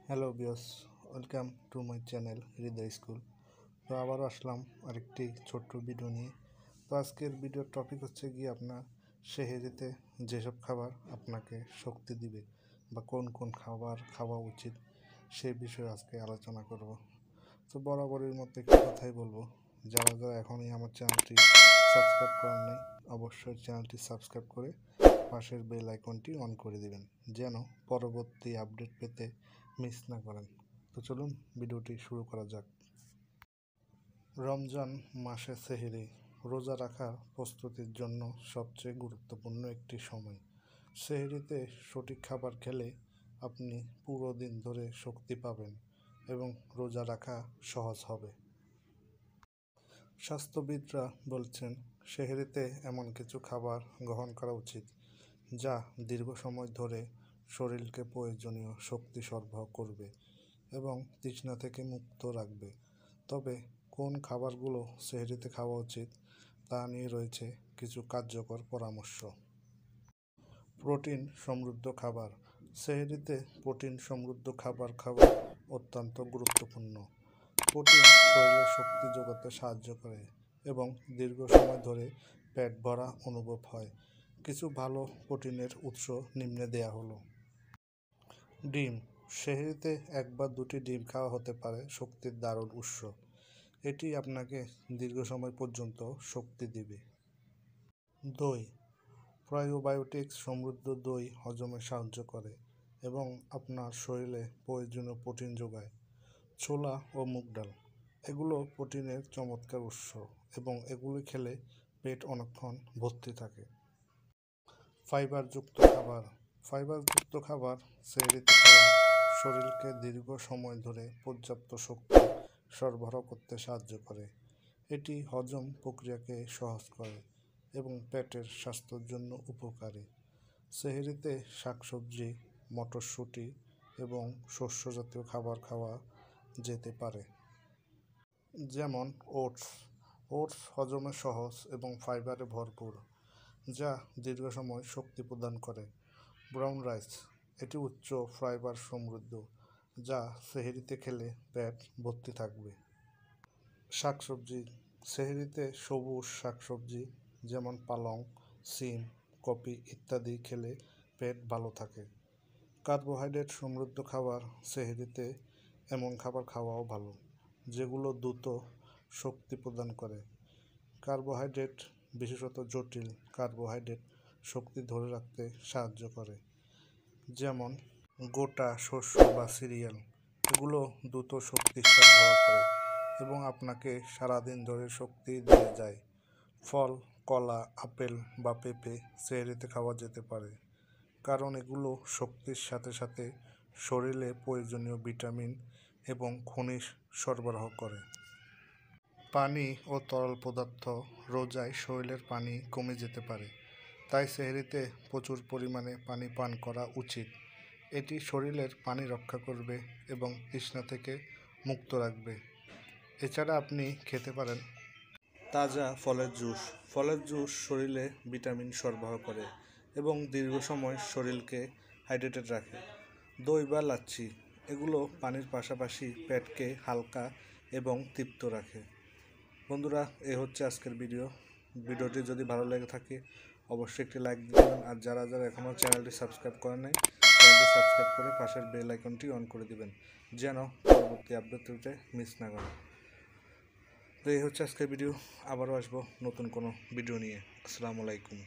Hello বিয়স, welcome to my channel Hriday school. তো আবারও আসলাম আরেকটি ছোট্ট ভিডিও নিয়ে। তো আজকের ভিডিওর টপিক হচ্ছে গিয়ে আপনার সেহরিতে যেসব খাবার আপনাকে শক্তি দিবে বা কোন কোন খাবার খাওয়া উচিত সেই বিষয়ে আজকে আলোচনা করব। তো বরাবরের মতো একটি কথাই বলবো, যারা যারা এখনই আমার চ্যানেলটি সাবস্ক্রাইব করেন নাই অবশ্যই চ্যানেলটি সাবস্ক্রাইব করে পাশের বেল আইকনটি অন করে দিবেন, যেন পরবর্তী আপডেট পেতে মিস না করেন। তো চলুন ভিডিওটি শুরু করা যাক। রমজান মাসে সেহরি রোজা রাখার প্রস্তুতির জন্য সবচেয়ে গুরুত্বপূর্ণ একটি সময়। সেহরিতে সঠিক খাবার খেলে আপনি পুরো দিন ধরে শক্তি পাবেন এবং রোজা রাখা সহজ হবে। স্বাস্থ্যবিদরা বলছেন সেহরিতে এমন কিছু খাবার গ্রহণ করা উচিত যা দীর্ঘ সময় ধরে শরীরকে প্রয়োজনীয় শক্তি সরবরাহ করবে এবং তৃষ্ণা থেকে মুক্ত রাখবে। তবে কোন খাবারগুলো সেহরিতে খাওয়া উচিত তা নিয়ে রয়েছে কিছু কার্যকর পরামর্শ। প্রোটিন সমৃদ্ধ খাবার। সেহরিতে প্রোটিন সমৃদ্ধ খাবার খাওয়া অত্যন্ত গুরুত্বপূর্ণ। প্রোটিন শরীরে শক্তি যোগাতে সাহায্য করে এবং দীর্ঘ সময় ধরে পেট ভরা অনুভব হয়। কিছু ভালো প্রোটিনের উৎস নিম্নে দেয়া হলো। ডিম। সেহরিতে এক বা দুটি ডিম খাওয়া হতে পারে শক্তির দারুণ উৎস। এটি আপনাকে দীর্ঘ সময় পর্যন্ত শক্তি দিবে। দই। প্রোবায়োটিক্স সমৃদ্ধ দই হজমে সাহায্য করে এবং আপনার শরীরে প্রয়োজনীয় প্রোটিন যোগায়। ছোলা ও মুগ ডাল, এগুলো প্রোটিনের চমৎকার উৎস এবং এগুলি খেলে পেট অনেকক্ষণ ভর্তি থাকে। ফাইবারযুক্ত খাবার। ফাইবারযুক্ত খাবার সেহরিতে খাওয়া শরীরকে দীর্ঘ সময় ধরে পর্যাপ্ত শক্তি সরবরাহ করতে সাহায্য করে। এটি হজম প্রক্রিয়াকে সহজ করে এবং পেটের স্বাস্থ্যের জন্য উপকারী। সেহরিতে শাকসবজি, মটরশুঁটি এবং শস্য জাতীয় খাবার খাওয়া যেতে পারে, যেমন ওটস। ওটস হজমে সহজ এবং ফাইবারে ভরপুর, যা দীর্ঘ সময় শক্তি প্রদান করে। ব্রাউন রাইস, এটি উচ্চ ফাইবার সমৃদ্ধ, যা সেহরিতে খেলে পেট ভর্তি থাকবে। শাকসবজি। সেহরিতে সবুজ শাকসবজি যেমন পালং, সিম, কপি ইত্যাদি খেলে পেট ভালো থাকে। কার্বোহাইড্রেট সমৃদ্ধ খাবার। সেহরিতে এমন খাবার খাওয়াও ভালো যেগুলো দ্রুত শক্তি প্রদান করে। কার্বোহাইড্রেট, বিশেষত জটিল কার্বোহাইড্রেট শক্তি ধরে রাখতে সাহায্য করে, যেমন গোটা শস্য বা সিরিয়াল। এগুলো দ্রুত শক্তি সরবরাহ করে এবং আপনাকে সারাদিন ধরে শক্তি দিয়ে যায়। ফল, কলা, আপেল বা পেঁপে সেহরিতে খাওয়া যেতে পারে, কারণ এগুলো শক্তির সাথে সাথে শরীরে প্রয়োজনীয় ভিটামিন এবং খনিজ সরবরাহ করে। পানি ও তরল পদার্থ। রোজায় শরীরের পানি কমে যেতে পারে, তাই সেহরিতে প্রচুর পরিমাণে পানি পান করা উচিত। এটি শরীরের পানি রক্ষা করবে এবং তৃষ্ণা থেকে মুক্ত রাখবে। এছাড়া আপনি খেতে পারেন তাজা ফলের জুস। ফলের জুস শরীরে ভিটামিন সরবরাহ করে এবং দীর্ঘ সময় শরীরকে হাইড্রেটেড রাখে। দই বা লাচ্ছি, এগুলো পানির পাশাপাশি পেটকে হালকা এবং তৃপ্ত রাখে। বন্ধুরা, এই হচ্ছে আজকের ভিডিওটি যদি ভালো লেগে থাকে অবশ্যই একটি লাইক দিবেন, আর যারা যারা এখনও চ্যানেলটি সাবস্ক্রাইব করেন নাই চ্যানেলটি সাবস্ক্রাইব করে পাশের বেল আইকনটি অন করে দিবেন, যেন পরবর্তী আপডেট পেতে মিস না করেন। তো এই হচ্ছে আজকের ভিডিও। আবারও আসবো নতুন কোনো ভিডিও নিয়ে। আসসালামু আলাইকুম।